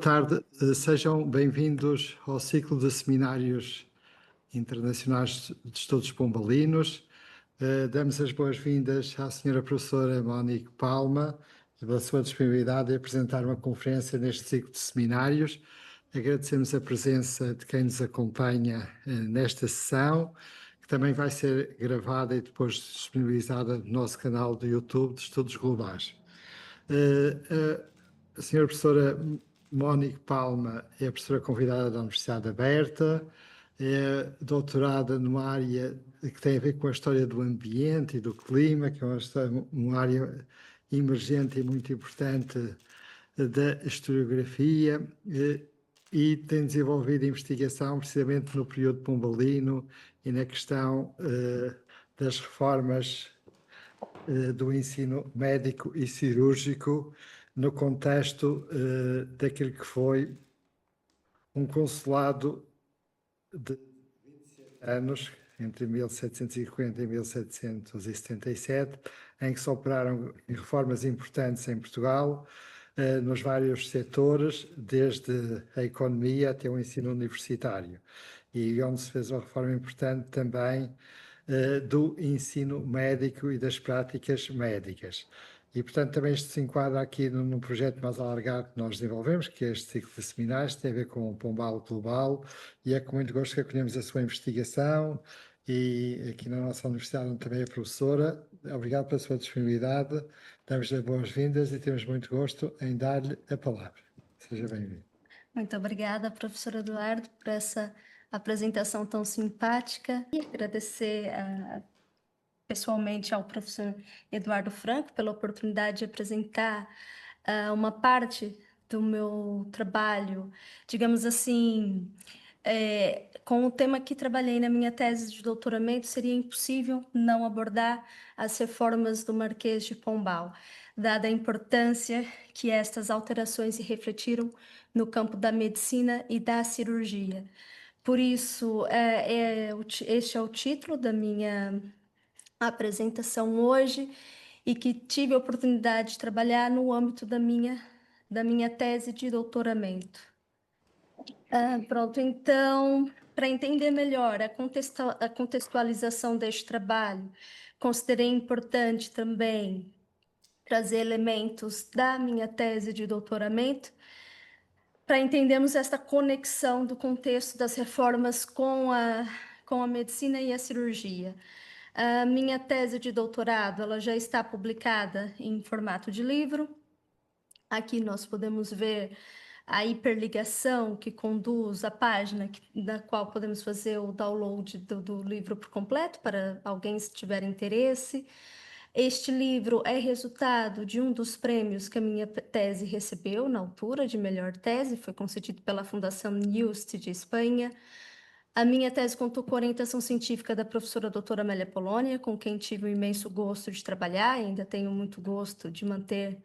tarde. Sejam bem-vindos ao ciclo de seminários internacionais de estudos pombalinos. Damos as boas-vindas à senhora professora Mónica Palma pela sua disponibilidade em apresentar uma conferência neste ciclo de seminários. Agradecemos a presença de quem nos acompanha nesta sessão, que também vai ser gravada e depois disponibilizada no nosso canal do YouTube de Estudos Globais. A senhora professora Mónica Palma é a professora convidada da Universidade Aberta, é doutorada numa área que tem a ver com a história do ambiente e do clima, que é uma área emergente e muito importante da historiografia, e tem desenvolvido investigação precisamente no período pombalino e na questão das reformas do ensino médico e cirúrgico no contexto daquilo que foi um consulado de 27 anos, entre 1750 e 1777, em que se operaram reformas importantes em Portugal, nos vários setores, desde a economia até o ensino universitário, e onde se fez uma reforma importante também do ensino médico e das práticas médicas. E, portanto, também isto se enquadra aqui num projeto mais alargado que nós desenvolvemos, que é este ciclo de seminários, que tem a ver com o Pombal Global, e é com muito gosto que acolhemos a sua investigação, e aqui na nossa universidade, onde também é professora. Obrigado pela sua disponibilidade, damos-lhe boas-vindas e temos muito gosto em dar-lhe a palavra. Seja bem-vindo. Muito obrigada, professor Eduardo, por essa apresentação tão simpática. E agradecer pessoalmente ao professor Eduardo Franco pela oportunidade de apresentar uma parte do meu trabalho, digamos assim, com o tema que trabalhei na minha tese de doutoramento, seria impossível não abordar as reformas do Marquês de Pombal, dada a importância que estas alterações se refletiram no campo da medicina e da cirurgia. Por isso, este é o título da minha apresentação hoje, e que tive a oportunidade de trabalhar no âmbito da minha tese de doutoramento. Pronto, então, para entender melhor a contextualização deste trabalho, considerei importante também trazer elementos da minha tese de doutoramento para entendermos esta conexão do contexto das reformas com a medicina e a cirurgia. A minha tese de doutorado, ela já está publicada em formato de livro. Aqui nós podemos ver a hiperligação que conduz à página na qual podemos fazer o download do livro por completo, para alguém se tiver interesse. Este livro é resultado de um dos prêmios que a minha tese recebeu na altura de melhor tese, foi concedido pela Fundação Just de Espanha. A minha tese contou com a orientação científica da professora doutora Amélia Polônia, com quem tive o imenso gosto de trabalhar, e ainda tenho muito gosto de manter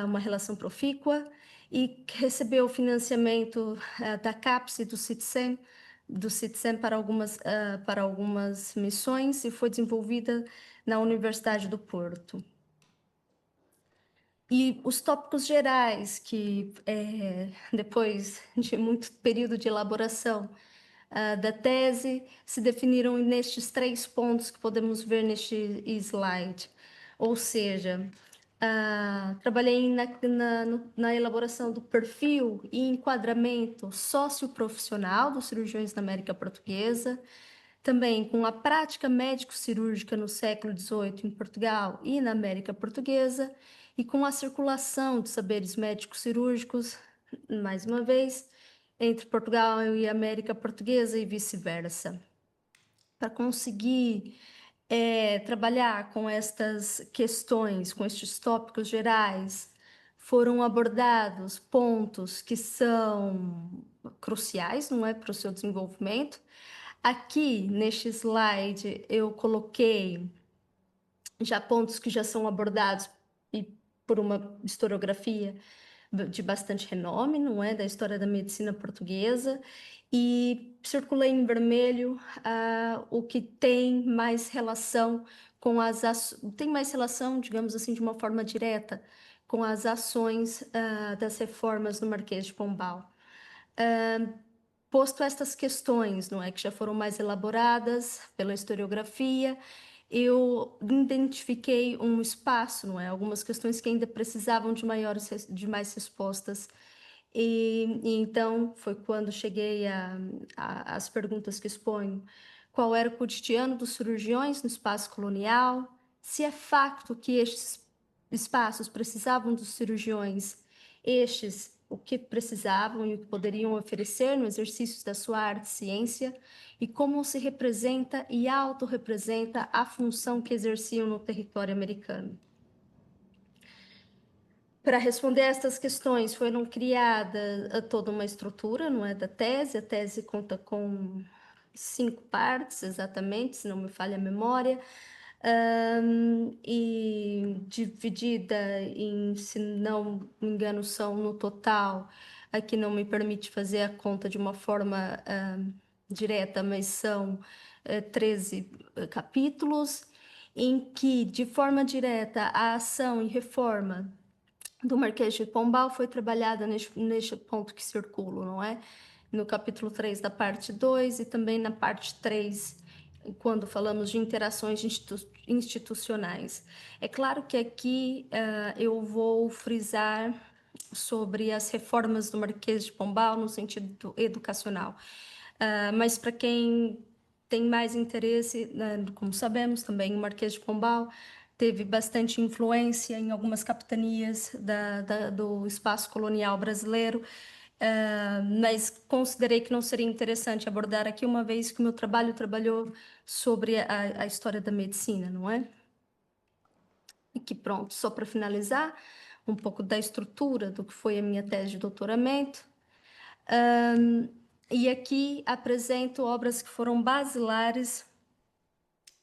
uma relação profícua, e recebeu o financiamento da CAPES e do CITSEM para algumas missões, e foi desenvolvida na Universidade do Porto. E os tópicos gerais que, depois de muito período de elaboração da tese, se definiram nestes 3 pontos que podemos ver neste slide. Ou seja, trabalhei na elaboração do perfil e enquadramento socioprofissional dos cirurgiões na América Portuguesa, também com a prática médico-cirúrgica no século XVIII em Portugal e na América Portuguesa, e com a circulação de saberes médico-cirúrgicos, mais uma vez, entre Portugal e América Portuguesa e vice-versa. Para conseguir trabalhar com estas questões, com estes tópicos gerais, foram abordados pontos que são cruciais, não é, para o seu desenvolvimento. Aqui, neste slide, eu coloquei já pontos que já são abordados por uma historiografia de bastante renome, não é, da história da medicina portuguesa, e circulei em vermelho o que tem mais relação com digamos assim, de uma forma direta, com as ações das reformas no Marquês de Pombal. Posto estas questões, não é, que já foram mais elaboradas pela historiografia, eu identifiquei um espaço, não é, algumas questões que ainda precisavam de mais respostas. E então foi quando cheguei às perguntas que exponho. Qual era o cotidiano dos cirurgiões no espaço colonial? Se é facto que estes espaços precisavam dos cirurgiões, estes o que precisavam e o que poderiam oferecer no exercício da sua arte e ciência, e como se representa e autorrepresenta a função que exerciam no território americano. Para responder a estas questões, foram criada toda uma estrutura, não é, da tese. A tese conta com 5 partes, exatamente, se não me falha a memória, e dividida em, se não me engano, são no total, aqui não me permite fazer a conta de uma forma direta, mas são 13 capítulos, em que, de forma direta, a ação e reforma do Marquês de Pombal foi trabalhada neste ponto que circulo, não é? No capítulo 3 da parte 2 e também na parte 3, quando falamos de interações institucionais. É claro que aqui eu vou frisar sobre as reformas do Marquês de Pombal no sentido educacional. Mas para quem tem mais interesse, né, como sabemos, também o Marquês de Pombal teve bastante influência em algumas capitanias do espaço colonial brasileiro, mas considerei que não seria interessante abordar aqui, uma vez que o meu trabalho trabalhou sobre a história da medicina, não é? E que pronto, só para finalizar, um pouco da estrutura do que foi a minha tese de doutoramento. E aqui apresento obras que foram basilares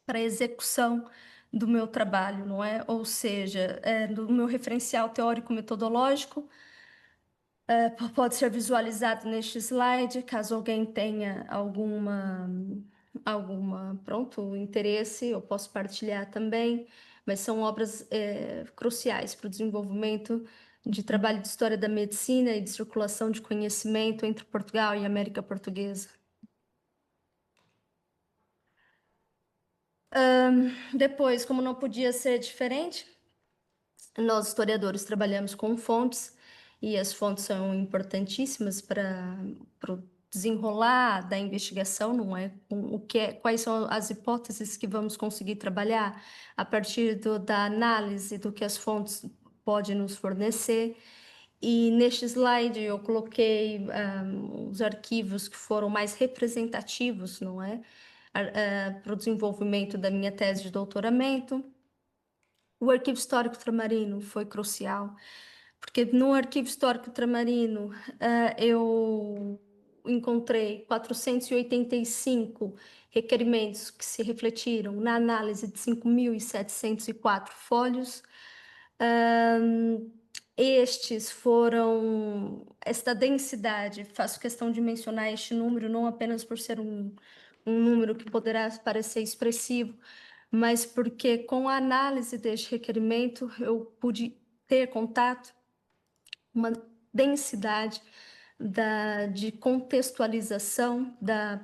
para a execução do meu trabalho, não é? Ou seja, do meu referencial teórico-metodológico, pode ser visualizado neste slide, caso alguém tenha pronto, interesse, eu posso partilhar também, mas são obras cruciais para o desenvolvimento de trabalho de história da medicina e de circulação de conhecimento entre Portugal e América Portuguesa. Depois, como não podia ser diferente, nós historiadores trabalhamos com fontes, e as fontes são importantíssimas para o desenrolar da investigação, não é? Quais são as hipóteses que vamos conseguir trabalhar a partir da análise do que as fontes podem nos fornecer. E neste slide eu coloquei os arquivos que foram mais representativos, não é? Para o desenvolvimento da minha tese de doutoramento. O Arquivo Histórico Ultramarino foi crucial, porque no Arquivo Histórico Ultramarino eu encontrei 485 requerimentos que se refletiram na análise de 5.704 folhos. Estes foram, esta densidade, faço questão de mencionar este número, não apenas por ser um número que poderá parecer expressivo, mas porque com a análise deste requerimento eu pude ter contato, uma densidade de contextualização da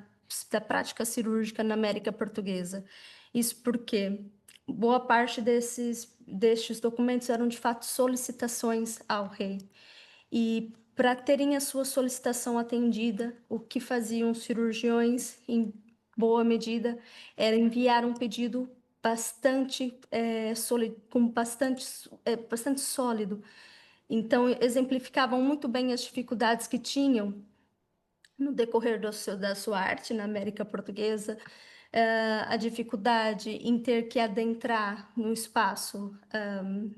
prática cirúrgica na América Portuguesa. Isso porque boa parte destes documentos eram de fato solicitações ao rei. E para terem a sua solicitação atendida, o que faziam os cirurgiões, em boa medida, era enviar um pedido bastante sólido, bastante sólido. Então, exemplificavam muito bem as dificuldades que tinham no decorrer da sua arte na América Portuguesa, a dificuldade em ter que adentrar no espaço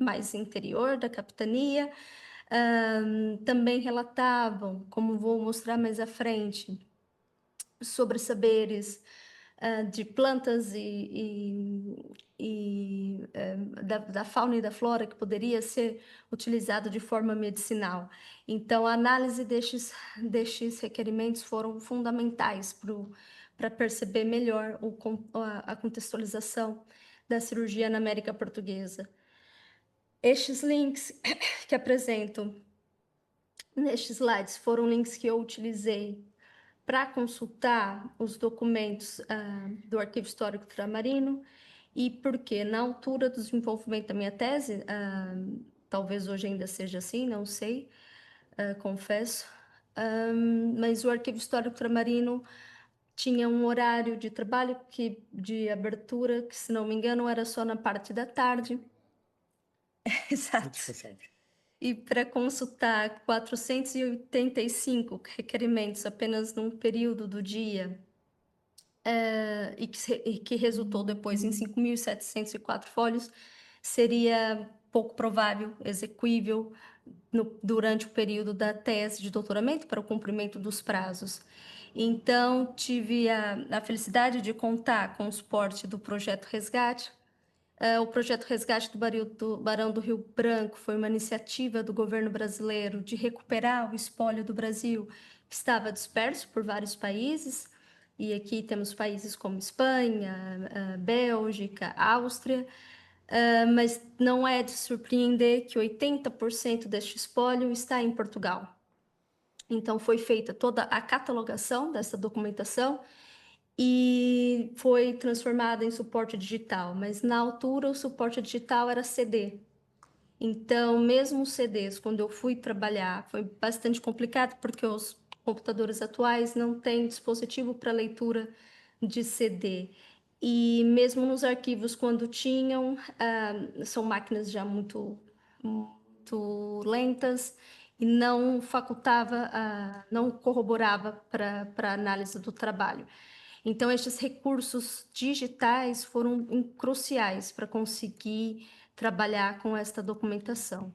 mais interior da capitania. Também relatavam, como vou mostrar mais à frente, sobre saberes de plantas da fauna e da flora que poderia ser utilizado de forma medicinal. Então, a análise destes requerimentos foram fundamentais para perceber melhor a contextualização da cirurgia na América Portuguesa. Estes links que apresento nestes slides foram links que eu utilizei para consultar os documentos do Arquivo Histórico Ultramarino e porque na altura do desenvolvimento da minha tese, talvez hoje ainda seja assim, não sei, confesso, mas o Arquivo Histórico Ultramarino tinha um horário de trabalho de abertura que, se não me engano, era só na parte da tarde. Exato. E para consultar 485 requerimentos apenas num período do dia, e que resultou depois em 5.704 folhos, seria pouco provável, execuível durante o período da tese de doutoramento para o cumprimento dos prazos. Então, tive a felicidade de contar com o suporte do Projeto Resgate. O Projeto Resgate do Barão do Rio Branco foi uma iniciativa do governo brasileiro de recuperar o espólio do Brasil, que estava disperso por vários países. E aqui temos países como Espanha, Bélgica, Áustria, mas não é de surpreender que 80% deste espólio está em Portugal. Então, foi feita toda a catalogação dessa documentação e foi transformada em suporte digital, mas na altura o suporte digital era CD. Então, mesmo os CDs, quando eu fui trabalhar, foi bastante complicado porque os computadores atuais não têm dispositivo para leitura de CD. E mesmo nos arquivos, quando tinham, são máquinas já muito lentas e não facultava, não corroborava para análise do trabalho. Então, estes recursos digitais foram cruciais para conseguir trabalhar com esta documentação.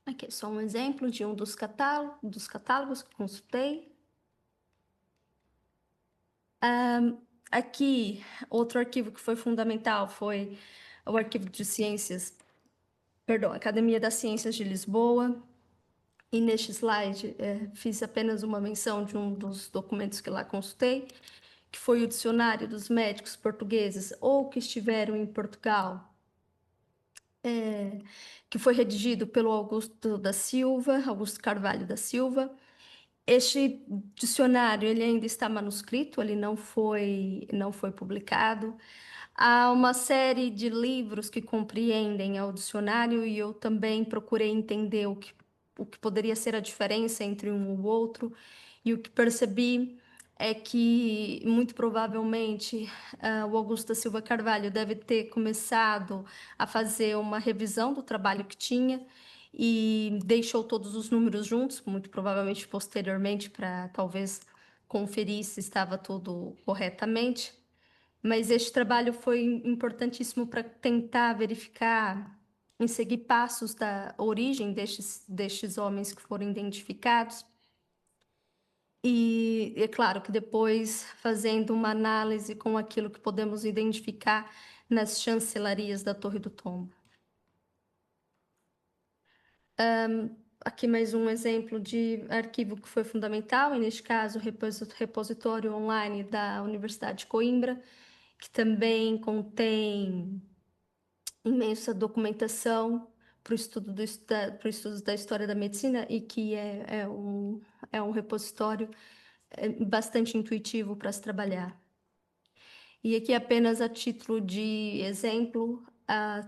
Aqui é só um exemplo de um dos catálogos que consultei. Aqui, outro arquivo que foi fundamental foi o Arquivo de Ciências, perdão, Academia das Ciências de Lisboa. E neste slide, fiz apenas uma menção de um dos documentos que lá consultei, que foi o Dicionário dos Médicos Portugueses ou que estiveram em Portugal, que foi redigido pelo Augusto Carvalho da Silva. Este dicionário, ele ainda está manuscrito, ele não foi publicado. Há uma série de livros que compreendem ao dicionário e eu também procurei entender o que poderia ser a diferença entre um e o outro, e o que percebi é que, muito provavelmente, o Augusto da Silva Carvalho deve ter começado a fazer uma revisão do trabalho que tinha e deixou todos os números juntos, muito provavelmente posteriormente, para talvez conferir se estava tudo corretamente. Mas este trabalho foi importantíssimo para tentar verificar e seguir passos da origem destes homens que foram identificados. E é claro que depois, fazendo uma análise com aquilo que podemos identificar nas chancelarias da Torre do Tombo. Aqui mais um exemplo de arquivo que foi fundamental, e neste caso o repositório online da Universidade de Coimbra, que também contém imensa documentação para o estudo da história da medicina e que é um repositório bastante intuitivo para se trabalhar. E aqui apenas a título de exemplo,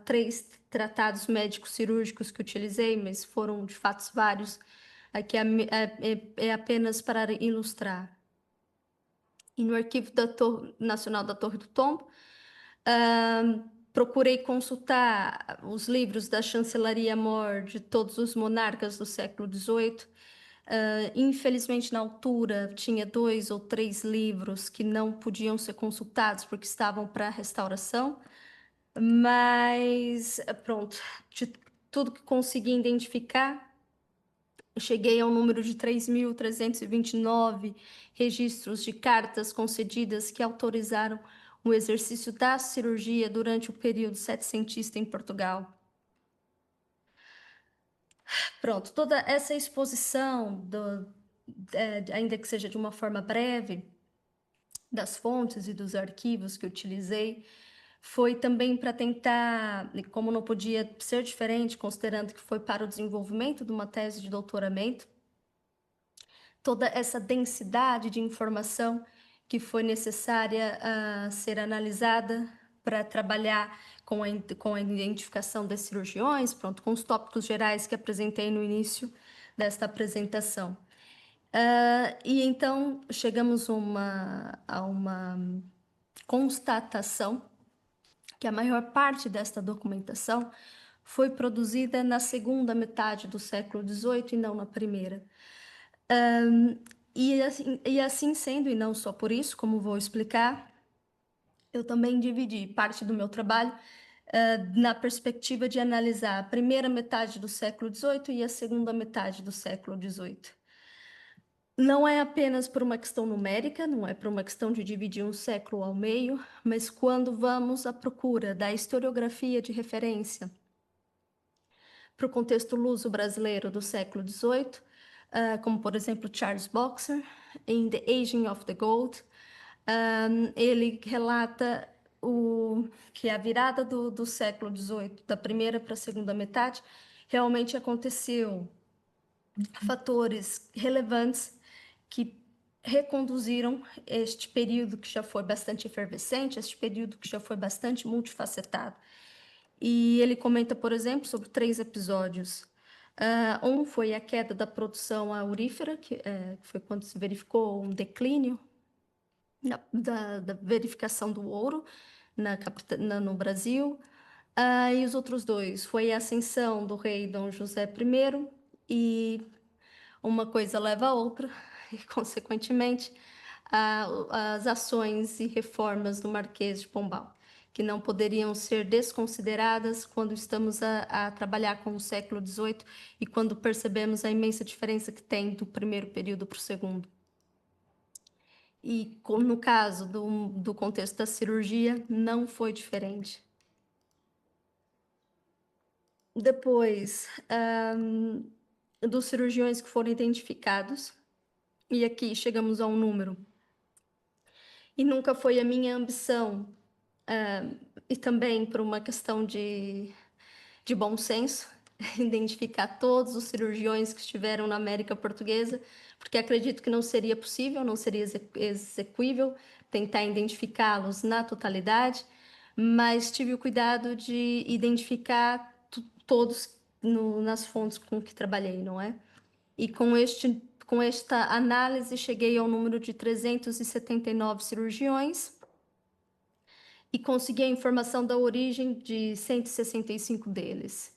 3 tratados médicos cirúrgicos que utilizei, mas foram de fato vários. Aqui é apenas para ilustrar. E no Arquivo Nacional da Torre do Tombo, procurei consultar os livros da Chancelaria Mor de todos os monarcas do século XVIII. Infelizmente, na altura, tinha 2 ou 3 livros que não podiam ser consultados porque estavam para restauração, mas pronto, de tudo que consegui identificar, cheguei ao número de 3.329 registros de cartas concedidas que autorizaram o exercício da cirurgia durante o período setecentista em Portugal. Pronto, toda essa exposição, ainda que seja de uma forma breve, das fontes e dos arquivos que utilizei, foi também para tentar, e como não podia ser diferente, considerando que foi para o desenvolvimento de uma tese de doutoramento, toda essa densidade de informação que foi necessária ser analisada para trabalhar com a identificação das cirurgiões, pronto, com os tópicos gerais que apresentei no início desta apresentação. E então chegamos a uma constatação que a maior parte desta documentação foi produzida na segunda metade do século XVIII e não na primeira. E assim sendo, e não só por isso, como vou explicar, eu também dividi parte do meu trabalho na perspectiva de analisar a primeira metade do século XVIII e a segunda metade do século XVIII. Não é apenas por uma questão numérica, não é por uma questão de dividir um século ao meio, mas quando vamos à procura da historiografia de referência para o contexto luso-brasileiro do século XVIII, como por exemplo Charles Boxer, em The Aging of the Gold, ele relata que a virada do século XVIII, da primeira para a segunda metade, realmente aconteceu fatores relevantes que reconduziram este período que já foi bastante efervescente, este período que já foi bastante multifacetado. E ele comenta, por exemplo, sobre 3 episódios. Um foi a queda da produção aurífera, que foi quando se verificou um declínio da verificação do ouro no Brasil. E os outros 2 foi a ascensão do rei Dom José I e uma coisa leva a outra, e, consequentemente, as ações e reformas do Marquês de Pombal, que não poderiam ser desconsideradas quando estamos a trabalhar com o século XVIII e quando percebemos a imensa diferença que tem do primeiro período para o segundo. E no caso do contexto da cirurgia, não foi diferente. Depois, dos cirurgiões que foram identificados, e aqui chegamos a um número, e nunca foi a minha ambição, e também por uma questão de bom senso, identificar todos os cirurgiões que estiveram na América Portuguesa, porque acredito que não seria possível, não seria execuível tentar identificá-los na totalidade, mas tive o cuidado de identificar todos nas fontes com que trabalhei, não é? E com esta análise cheguei ao número de 379 cirurgiões e consegui a informação da origem de 165 deles.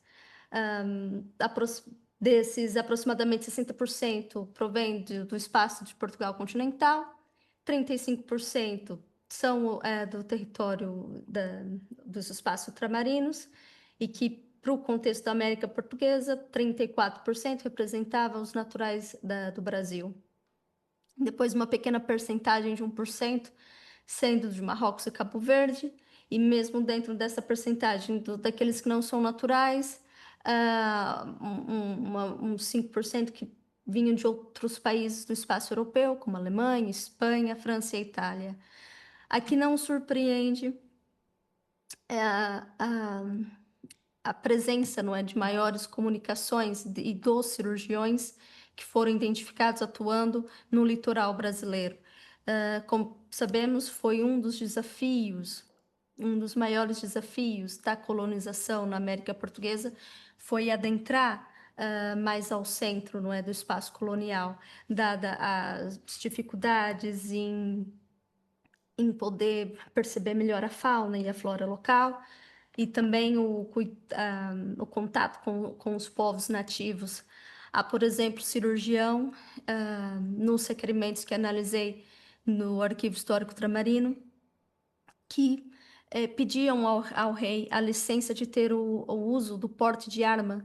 Desses, aproximadamente 60% provém do espaço de Portugal continental, 35% são do território dos espaços ultramarinos, e que, para o contexto da América Portuguesa, 34% representava os naturais do Brasil. Depois, uma pequena percentagem de 1% sendo de Marrocos e Cabo Verde, e mesmo dentro dessa percentagem daqueles que não são naturais, uns 5% que vinham de outros países do espaço europeu, como Alemanha, Espanha, França e Itália. Aqui não surpreende a presença, não é, de maiores comunicações e dos cirurgiões que foram identificados atuando no litoral brasileiro. Como sabemos, foi um dos desafios, um dos maiores desafios da colonização na América Portuguesa, foi adentrar mais ao centro, não é, do espaço colonial, dada as dificuldades em poder perceber melhor a fauna e a flora local, e também o contato com os povos nativos. Há, por exemplo, cirurgião, nos requerimentos que analisei no Arquivo Histórico Ultramarino, que pediam ao rei a licença de ter o uso do porte de arma,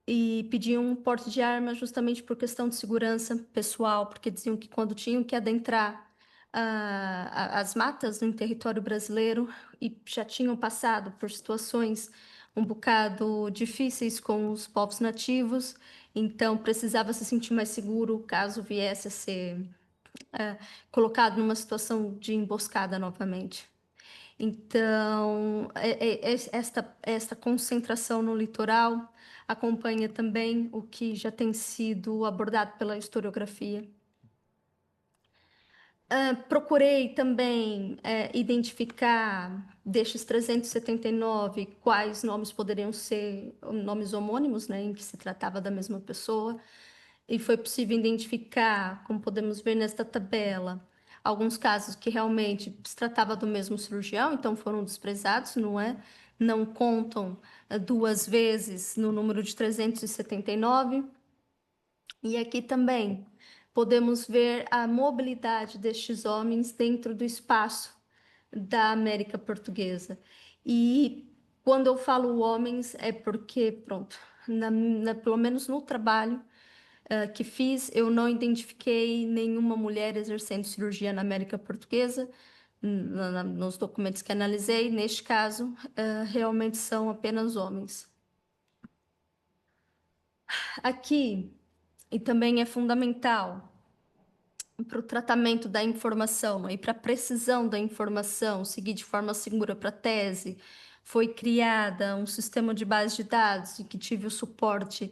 e pediam um porte de arma justamente por questão de segurança pessoal, porque diziam que quando tinham que adentrar as matas no território brasileiro e já tinham passado por situações um bocado difíceis com os povos nativos, então precisava se sentir mais seguro caso viesse a ser colocado numa situação de emboscada novamente. Então, esta concentração no litoral acompanha também o que já tem sido abordado pela historiografia. Procurei também identificar destes 379 quais nomes poderiam ser nomes homônimos, né, em que se tratava da mesma pessoa, e foi possível identificar, como podemos ver nesta tabela, alguns casos que realmente se tratava do mesmo cirurgião, então foram desprezados, não é? Não contam duas vezes no número de 379. E aqui também podemos ver a mobilidade destes homens dentro do espaço da América Portuguesa. E quando eu falo homens, é porque, pronto, pelo menos no trabalho que fiz, eu não identifiquei nenhuma mulher exercendo cirurgia na América Portuguesa. Nos documentos que analisei, neste caso, realmente são apenas homens. Aqui, e também é fundamental para o tratamento da informação e para a precisão da informação, seguir de forma segura para a tese, foi criada um sistema de base de dados e que tive o suporte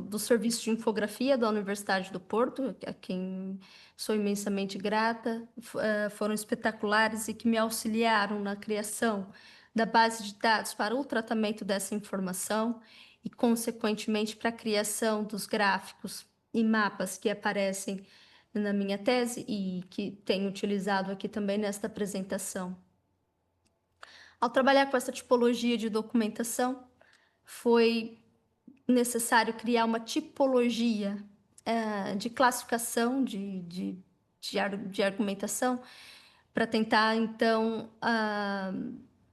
do Serviço de Infografia da Universidade do Porto, a quem sou imensamente grata, foram espetaculares e que me auxiliaram na criação da base de dados para o tratamento dessa informação e, consequentemente, para a criação dos gráficos e mapas que aparecem na minha tese e que tenho utilizado aqui também nesta apresentação. Ao trabalhar com essa tipologia de documentação, foi necessário criar uma tipologia de classificação de argumentação para tentar, então,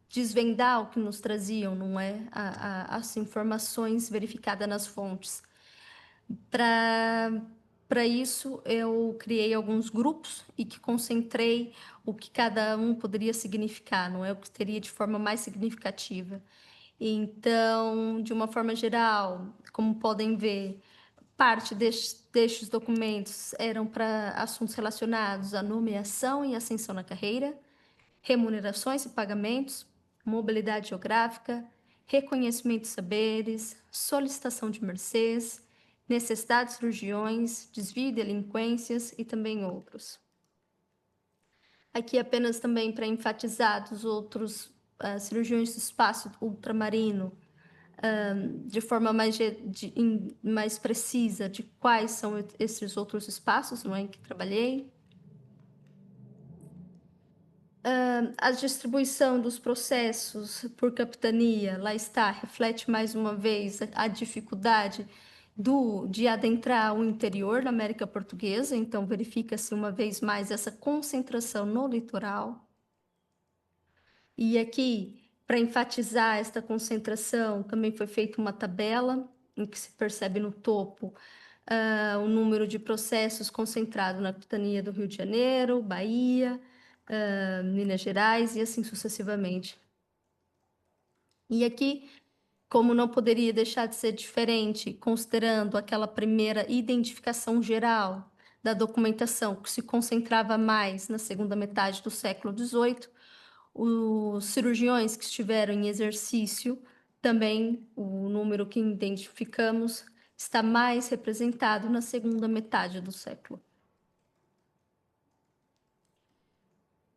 desvendar o que nos traziam, não é? As informações verificadas nas fontes. Para isso, eu criei alguns grupos e que concentrei o que cada um poderia significar, não é? O que teria de forma mais significativa. Então, de uma forma geral, como podem ver, parte destes documentos eram para assuntos relacionados à nomeação e ascensão na carreira, remunerações e pagamentos, mobilidade geográfica, reconhecimento de saberes, solicitação de mercês, necessidades de cirurgiões, desvio de delinquências e também outros. Aqui apenas também para enfatizar dos outros cirurgiões do espaço ultramarino, de forma mais precisa de quais são esses outros espaços, não é, em que trabalhei. A distribuição dos processos por capitania, lá está, reflete mais uma vez a dificuldade de adentrar o interior da América Portuguesa, então verifica-se uma vez mais essa concentração no litoral. E aqui, para enfatizar esta concentração, também foi feita uma tabela em que se percebe no topo o número de processos concentrado na capitania do Rio de Janeiro, Bahia, Minas Gerais e assim sucessivamente. E aqui, como não poderia deixar de ser diferente, considerando aquela primeira identificação geral da documentação que se concentrava mais na segunda metade do século XVIII, os cirurgiões que estiveram em exercício, também o número que identificamos está mais representado na segunda metade do século.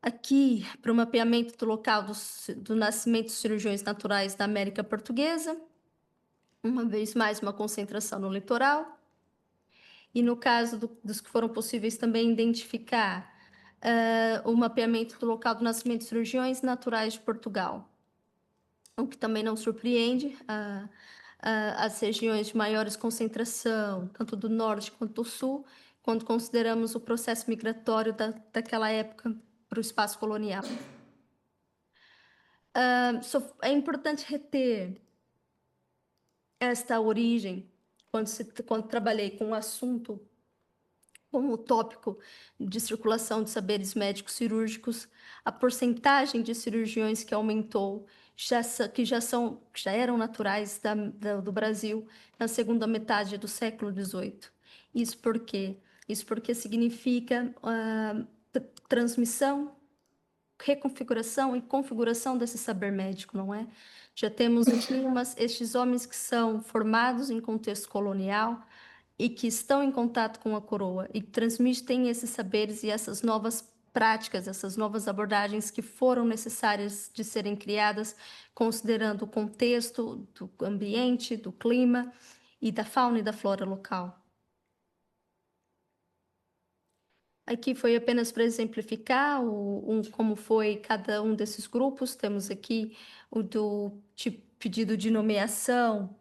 Aqui, para o mapeamento do local do nascimento dos cirurgiões naturais da América Portuguesa, uma vez mais uma concentração no litoral. E no caso dos que foram possíveis também identificar o mapeamento do local do nascimento dos cirurgiões naturais de Portugal. O que também não surpreende, as regiões de maiores concentração, tanto do norte quanto do sul, quando consideramos o processo migratório daquela época para o espaço colonial. É importante reter esta origem quando trabalhei com o assunto, com o tópico de circulação de saberes médicos cirúrgicos, a porcentagem de cirurgiões que aumentou, que já eram naturais do Brasil na segunda metade do século XVIII. Isso por quê? Isso porque significa transmissão reconfiguração e configuração desse saber médico, não é? Já temos aqui estes homens que são formados em contexto colonial e que estão em contato com a coroa e transmitem esses saberes e essas novas práticas, essas novas abordagens que foram necessárias de serem criadas, considerando o contexto do ambiente, do clima e da fauna e da flora local. Aqui foi apenas para exemplificar como foi cada um desses grupos. Temos aqui o do pedido de nomeação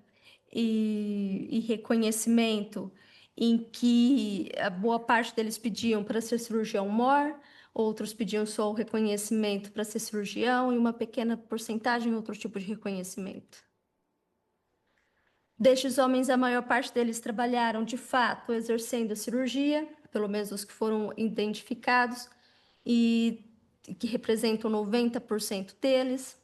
e reconhecimento, em que a boa parte deles pediam para ser cirurgião-mor, outros pediam só o reconhecimento para ser cirurgião e uma pequena porcentagem outro tipo de reconhecimento. Destes homens, a maior parte deles trabalharam, de fato, exercendo a cirurgia, pelo menos os que foram identificados, e que representam 90% deles,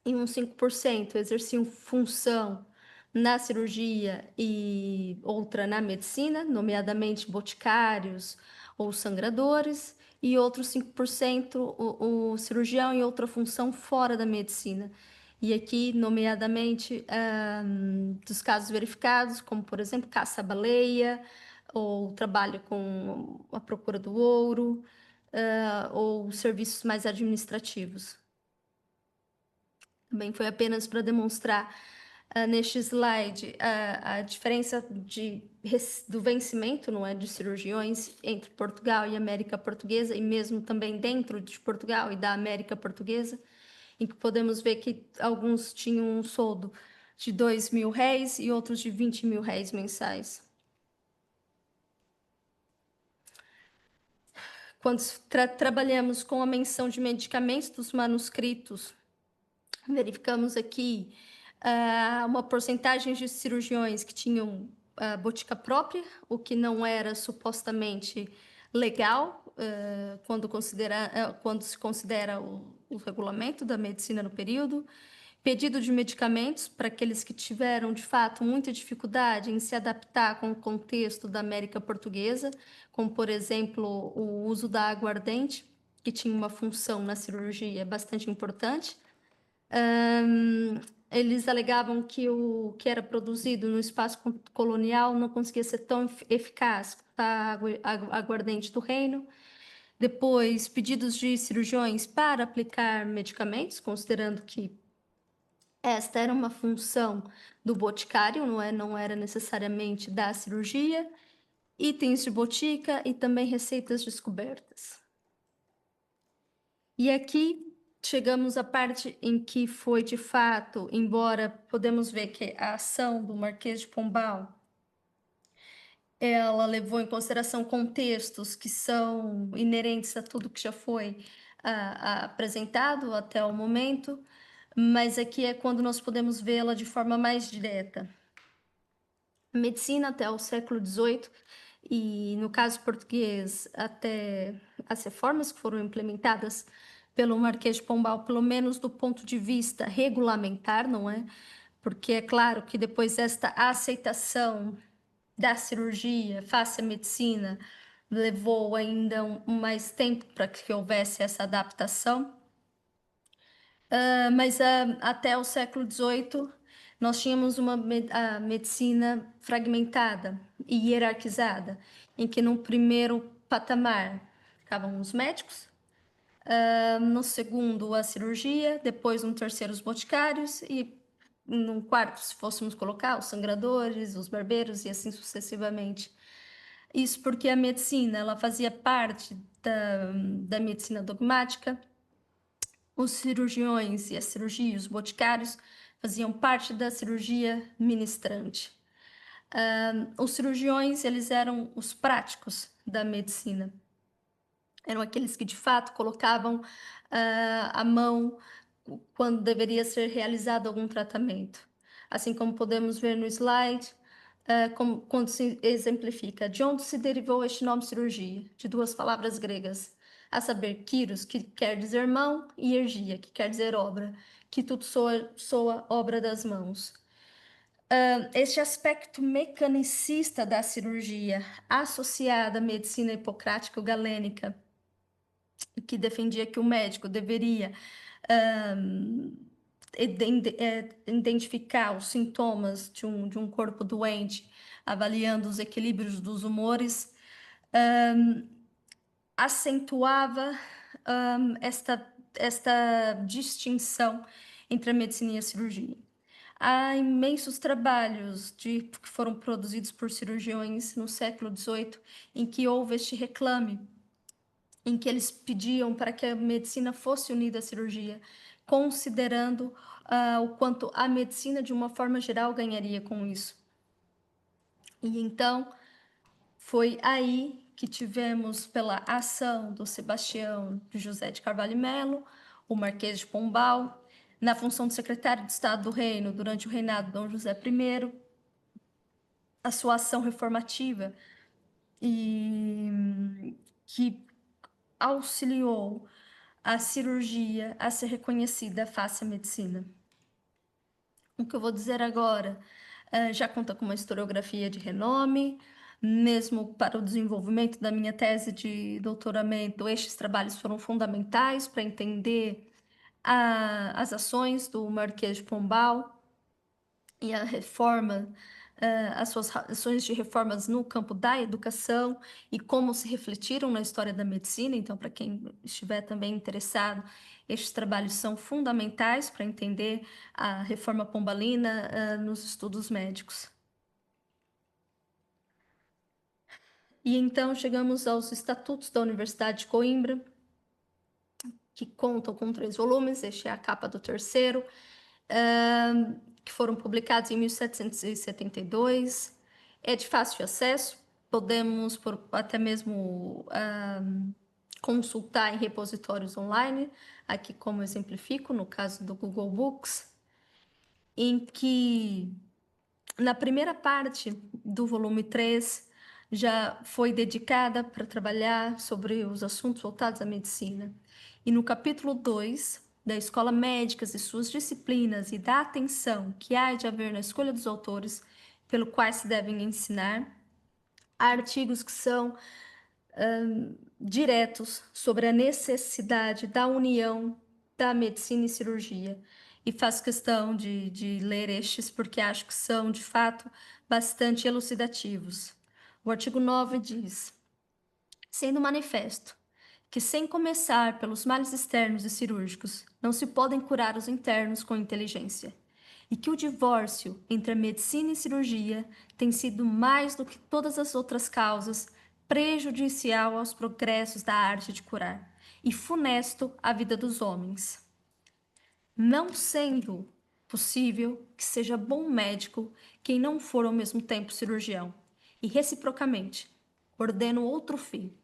e uns 5% exerciam função na cirurgia e outra na medicina, nomeadamente boticários ou sangradores, e outros 5% o cirurgião e outra função fora da medicina. E aqui, nomeadamente, dos casos verificados, como, por exemplo, caça-baleia, ou trabalho com a procura do ouro, ou serviços mais administrativos. Também foi apenas para demonstrar neste slide a diferença do vencimento, não é, de cirurgiões entre Portugal e América Portuguesa, e mesmo também dentro de Portugal e da América Portuguesa, em que podemos ver que alguns tinham um soldo de 2.000 réis e outros de 20.000 réis mensais. Quando trabalhamos com a menção de medicamentos dos manuscritos, verificamos aqui uma porcentagem de cirurgiões que tinham botica própria, o que não era supostamente legal quando se considera o regulamento da medicina no período. Pedido de medicamentos para aqueles que tiveram, de fato, muita dificuldade em se adaptar com o contexto da América Portuguesa, como, por exemplo, o uso da aguardente, que tinha uma função na cirurgia bastante importante. Eles alegavam que o que era produzido no espaço colonial não conseguia ser tão eficaz quanto a aguardente do reino. Depois, pedidos de cirurgiões para aplicar medicamentos, considerando que esta era uma função do boticário, não era necessariamente da cirurgia. Itens de botica e também receitas descobertas. E aqui chegamos à parte em que foi, de fato, embora podemos ver que a ação do Marquês de Pombal, ela levou em consideração contextos que são inerentes a tudo que já foi apresentado até o momento, mas aqui é quando nós podemos vê-la de forma mais direta. A medicina até o século XVIII, e no caso português, até as reformas que foram implementadas pelo Marquês de Pombal, pelo menos do ponto de vista regulamentar, não é? Porque é claro que depois desta aceitação da cirurgia face à medicina, levou ainda mais tempo para que houvesse essa adaptação. Mas até o século XVIII, nós tínhamos a medicina fragmentada e hierarquizada, em que no primeiro patamar ficavam os médicos, no segundo a cirurgia, depois no terceiro os boticários e no quarto, se fôssemos colocar, os sangradores, os barbeiros e assim sucessivamente. Isso porque a medicina ela fazia parte da medicina dogmática. Os cirurgiões e a cirurgia, os boticários, faziam parte da cirurgia ministrante. Os cirurgiões, eles eram os práticos da medicina. Eram aqueles que, de fato, colocavam a mão quando deveria ser realizado algum tratamento. Assim como podemos ver no slide, quando se exemplifica de onde se derivou este nome cirurgia, de duas palavras gregas, a saber, kyros, que quer dizer mão, e ergia, que quer dizer obra, que tudo soa obra das mãos. Este aspecto mecanicista da cirurgia, associada à medicina hipocrática galênica, que defendia que o médico deveria ahm, identificar os sintomas de um corpo doente, avaliando os equilíbrios dos humores, ahm, acentuava esta distinção entre a medicina e a cirurgia. Há imensos trabalhos que foram produzidos por cirurgiões no século XVIII em que houve este reclame, em que eles pediam para que a medicina fosse unida à cirurgia, considerando o quanto a medicina, de uma forma geral, ganharia com isso. E então foi aí que tivemos, pela ação do Sebastião de José de Carvalho e Melo, o Marquês de Pombal, na função de secretário de Estado do Reino durante o reinado de Dom José I, a sua ação reformativa e que auxiliou a cirurgia a ser reconhecida face à medicina. O que eu vou dizer agora já conta com uma historiografia de renome, mesmo para o desenvolvimento da minha tese de doutoramento, estes trabalhos foram fundamentais para entender as ações do Marquês de Pombal e a reforma, as suas ações de reformas no campo da educação e como se refletiram na história da medicina. Então, para quem estiver também interessado, estes trabalhos são fundamentais para entender a reforma pombalina, nos estudos médicos. E então chegamos aos Estatutos da Universidade de Coimbra, que contam com 3 volumes, este é a capa do terceiro, que foram publicados em 1772. É de fácil acesso, podemos até mesmo consultar em repositórios online, aqui como exemplifico, no caso do Google Books, em que na primeira parte do volume 3 já foi dedicada para trabalhar sobre os assuntos voltados à medicina. E no capítulo 2, da escola médicas e suas disciplinas e da atenção que há de haver na escolha dos autores pelo quais se devem ensinar, há artigos que são diretos sobre a necessidade da união da medicina e cirurgia. E faço questão de ler estes porque acho que são, de fato, bastante elucidativos. O artigo 9 diz: sendo manifesto que, sem começar pelos males externos e cirúrgicos, não se podem curar os internos com inteligência, e que o divórcio entre a medicina e cirurgia tem sido, mais do que todas as outras causas, prejudicial aos progressos da arte de curar e funesto à vida dos homens. Não sendo possível que seja bom médico quem não for ao mesmo tempo cirurgião, e reciprocamente, ordeno outro fim: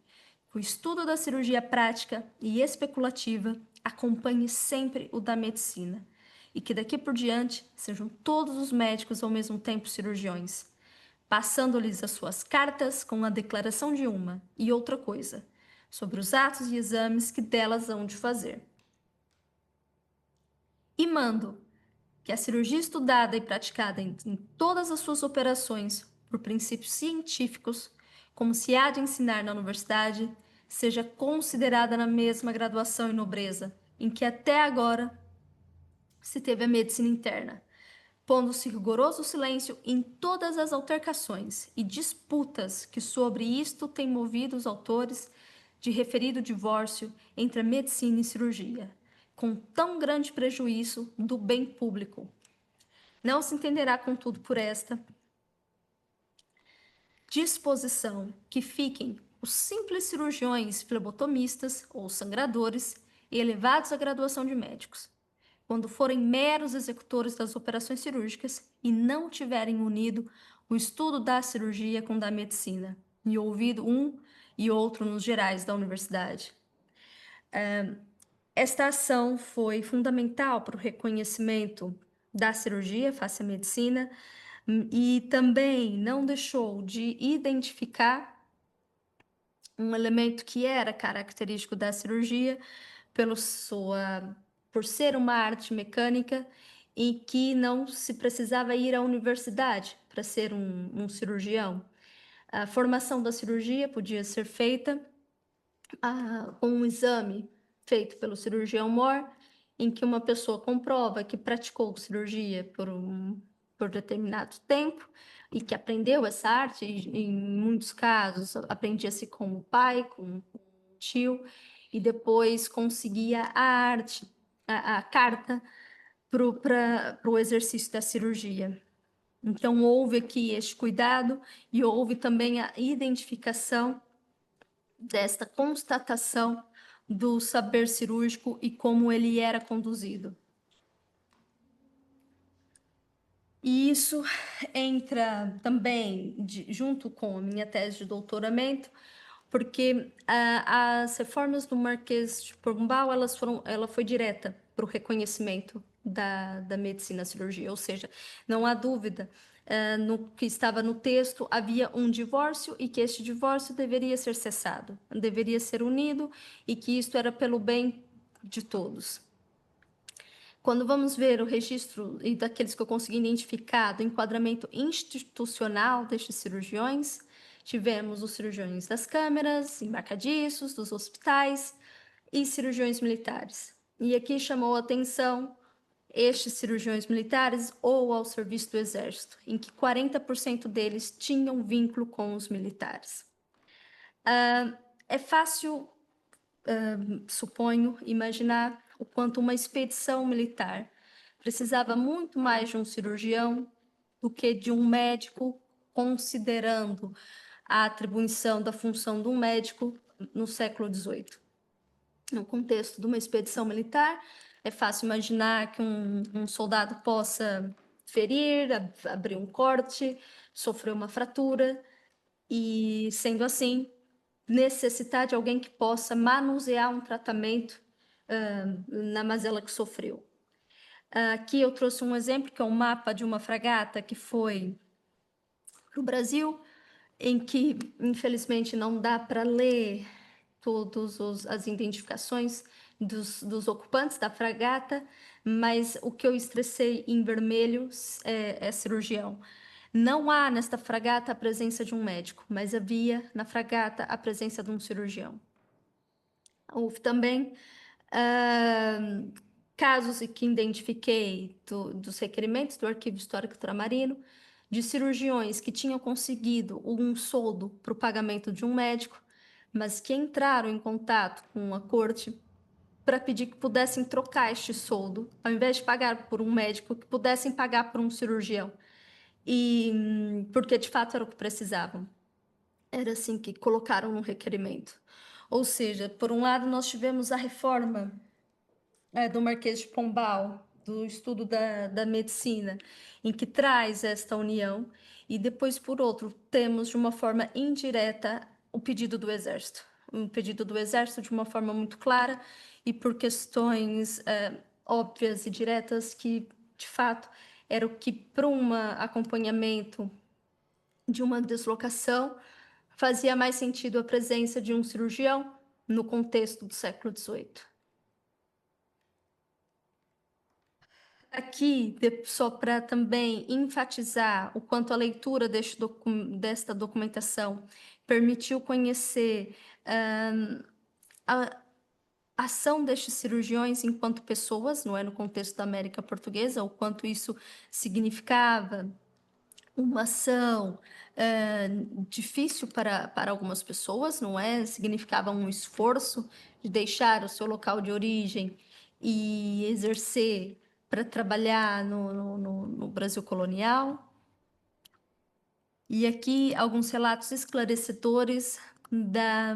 que o estudo da cirurgia prática e especulativa acompanhe sempre o da medicina, e que daqui por diante sejam todos os médicos ao mesmo tempo cirurgiões, passando-lhes as suas cartas com a declaração de uma e outra coisa, sobre os atos e exames que delas hão de fazer. E mando que a cirurgia estudada e praticada em todas as suas operações por princípios científicos, como se há de ensinar na universidade, seja considerada na mesma graduação e nobreza em que até agora se teve a medicina interna, pondo-se rigoroso silêncio em todas as altercações e disputas que sobre isto têm movido os autores de referido divórcio entre a medicina e cirurgia, com tão grande prejuízo do bem público. Não se entenderá, contudo, por esta disposição que fiquem os simples cirurgiões flebotomistas ou sangradores elevados à graduação de médicos, quando forem meros executores das operações cirúrgicas e não tiverem unido o estudo da cirurgia com o da medicina, e ouvido um e outro nos gerais da universidade. Esta ação foi fundamental para o reconhecimento da cirurgia face à medicina e também não deixou de identificar um elemento que era característico da cirurgia por ser uma arte mecânica e que não se precisava ir à universidade para ser um cirurgião. A formação da cirurgia podia ser feita com um exame feito pelo cirurgião mor, em que uma pessoa comprova que praticou cirurgia por determinado tempo e que aprendeu essa arte, e em muitos casos aprendia-se com o pai, com o tio, e depois conseguia a arte, a carta para o exercício da cirurgia. Então, houve aqui este cuidado e houve também a identificação desta constatação do saber cirúrgico e como ele era conduzido. E isso entra também junto com a minha tese de doutoramento, porque as reformas do Marquês de Pombal, ela foi direta para o reconhecimento da medicina cirurgia, ou seja, não há dúvida, no que estava no texto, havia um divórcio e que este divórcio deveria ser cessado, deveria ser unido e que isto era pelo bem de todos. Quando vamos ver o registro e daqueles que eu consegui identificar do enquadramento institucional destes cirurgiões, tivemos os cirurgiões das câmeras, embarcadiços, dos hospitais e cirurgiões militares. E aqui chamou a atenção estes cirurgiões militares ou ao serviço do Exército, em que 40% deles tinham vínculo com os militares. É fácil, suponho, imaginar o quanto uma expedição militar precisava muito mais de um cirurgião do que de um médico, considerando a atribuição da função de um médico no século XVIII. No contexto de uma expedição militar, é fácil imaginar que um soldado possa ferir, abrir um corte, sofrer uma fratura e, sendo assim, necessitar de alguém que possa manusear um tratamento na mazela que sofreu. Aqui eu trouxe um exemplo, que é um mapa de uma fragata que foi para o Brasil, em que, infelizmente, não dá para ler todas as identificações dos ocupantes da fragata, mas o que eu estressei em vermelho é cirurgião. Não há nesta fragata a presença de um médico, mas havia na fragata a presença de um cirurgião. Houve também casos que identifiquei dos requerimentos do Arquivo Histórico Ultramarino, de cirurgiões que tinham conseguido um soldo para o pagamento de um médico, mas que entraram em contato com a corte para pedir que pudessem trocar este soldo, ao invés de pagar por um médico, que pudessem pagar por um cirurgião. E porque de fato era o que precisavam. Era assim que colocaram no requerimento. Ou seja, por um lado, nós tivemos a reforma do Marquês de Pombal, do estudo da medicina, em que traz esta união, e depois, por outro, temos de uma forma indireta o pedido do Exército. Um pedido do Exército de uma forma muito clara e por questões óbvias e diretas que, de fato, era o que, para um acompanhamento de uma deslocação, fazia mais sentido a presença de um cirurgião no contexto do século XVIII. Aqui, só para também enfatizar o quanto a leitura desta documentação permitiu conhecer a ação destes cirurgiões enquanto pessoas, não é, no contexto da América Portuguesa, o quanto isso significava uma ação difícil para algumas pessoas, não é? Significava um esforço de deixar o seu local de origem e exercer para trabalhar no Brasil colonial. E aqui alguns relatos esclarecedores da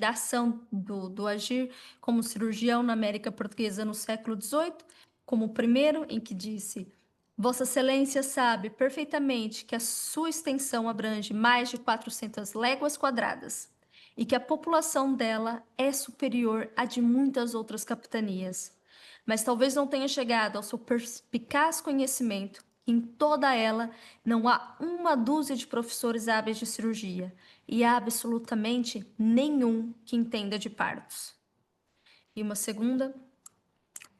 ação do Agir como cirurgião na América Portuguesa no século XVIII, como o primeiro, em que disse: Vossa Excelência sabe perfeitamente que a sua extensão abrange mais de 400 léguas quadradas e que a população dela é superior à de muitas outras capitanias, mas talvez não tenha chegado ao seu perspicaz conhecimento que em toda ela não há uma dúzia de professores hábeis de cirurgia e há absolutamente nenhum que entenda de partos. E uma segunda: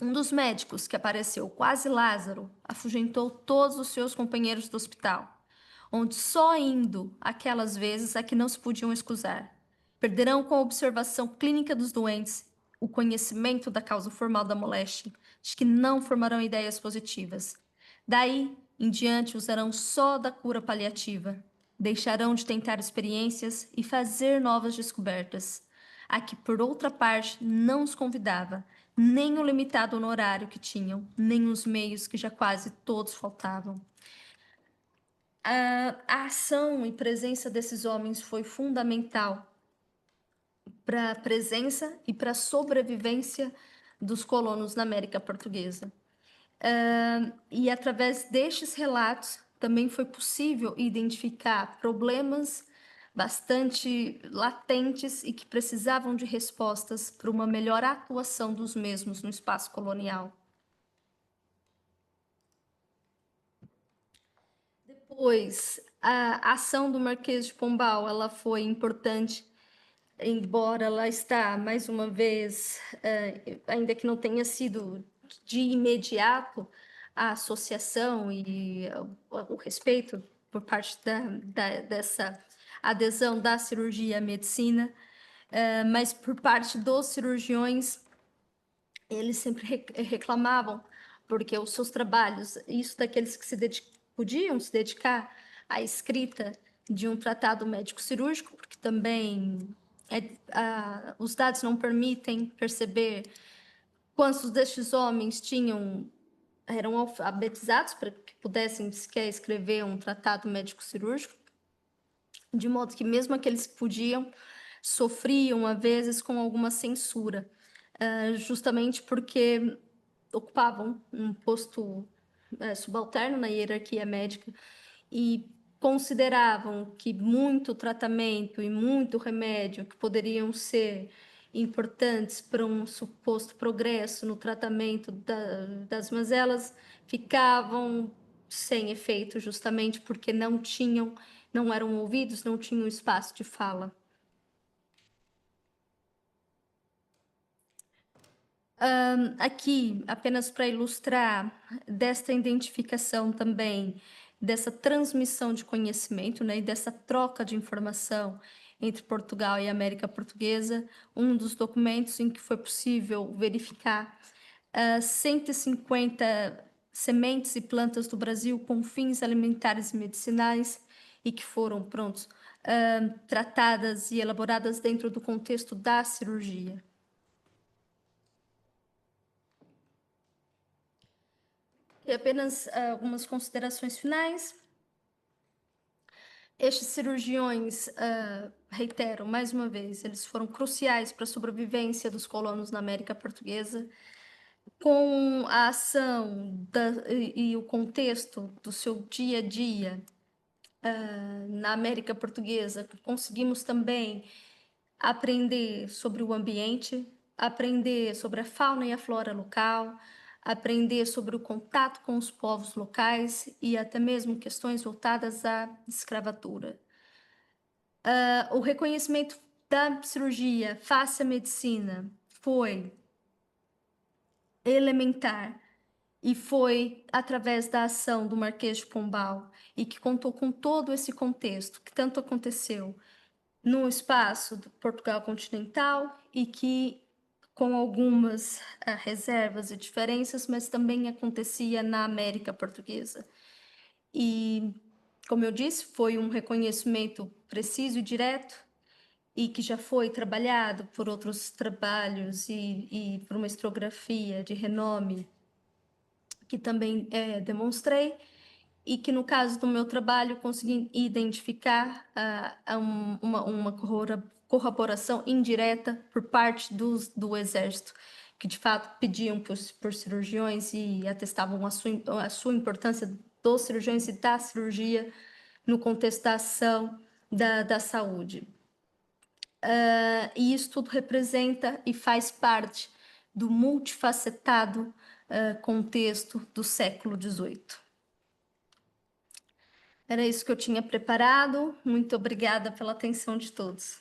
um dos médicos que apareceu quase Lázaro afugentou todos os seus companheiros do hospital, onde só indo aquelas vezes é que não se podiam escusar. perderão com a observação clínica dos doentes o conhecimento da causa formal da moléstia, de que não formarão ideias positivas. Daí em diante usarão só da cura paliativa, deixarão de tentar experiências e fazer novas descobertas, a que por outra parte não os convidava, nem o limitado honorário que tinham, nem os meios que já quase todos faltavam. A ação e presença desses homens foi fundamental para a presença e para a sobrevivência dos colonos na América Portuguesa. E através destes relatos também foi possível identificar problemas bastante latentes e que precisavam de respostas para uma melhor atuação dos mesmos no espaço colonial. Depois, a ação do Marquês de Pombal, ela foi importante, embora ela está, mais uma vez, ainda que não tenha sido de imediato, a associação e o respeito por parte dessa adesão da cirurgia à medicina, mas por parte dos cirurgiões, eles sempre reclamavam, porque os seus trabalhos, isso daqueles que podiam se dedicar à escrita de um tratado médico-cirúrgico, porque também os dados não permitem perceber quantos destes homens eram alfabetizados para que pudessem sequer escrever um tratado médico-cirúrgico, de modo que mesmo aqueles que podiam sofriam, às vezes, com alguma censura, justamente porque ocupavam um posto subalterno na hierarquia médica e consideravam que muito tratamento e muito remédio que poderiam ser importantes para um suposto progresso no tratamento das mazelas ficavam sem efeito, justamente porque não eram ouvidos, não tinham espaço de fala. Aqui, apenas para ilustrar desta identificação também, dessa transmissão de conhecimento, né, e dessa troca de informação entre Portugal e América Portuguesa, um dos documentos em que foi possível verificar 150 sementes e plantas do Brasil com fins alimentares e medicinais e que foram, tratadas e elaboradas dentro do contexto da cirurgia. E apenas algumas considerações finais. Estes cirurgiões, reitero mais uma vez, eles foram cruciais para a sobrevivência dos colonos na América Portuguesa. Com a ação e o contexto do seu dia a dia na América Portuguesa, conseguimos também aprender sobre o ambiente, aprender sobre a fauna e a flora local, aprender sobre o contato com os povos locais e até mesmo questões voltadas à escravatura. O reconhecimento da cirurgia face à medicina foi elementar e foi através da ação do Marquês de Pombal e que contou com todo esse contexto que tanto aconteceu no espaço do Portugal continental e que com algumas reservas e diferenças, mas também acontecia na América Portuguesa. E, como eu disse, foi um reconhecimento preciso e direto e que já foi trabalhado por outros trabalhos e por uma historiografia de renome que também demonstrei e que no caso do meu trabalho consegui identificar uma corroboração indireta por parte do Exército, que de fato pediam por cirurgiões e atestavam a sua importância dos cirurgiões e da cirurgia no contexto da ação da saúde. E isso tudo representa e faz parte do multifacetado contexto do século XVIII. Era isso que eu tinha preparado. Muito obrigada pela atenção de todos.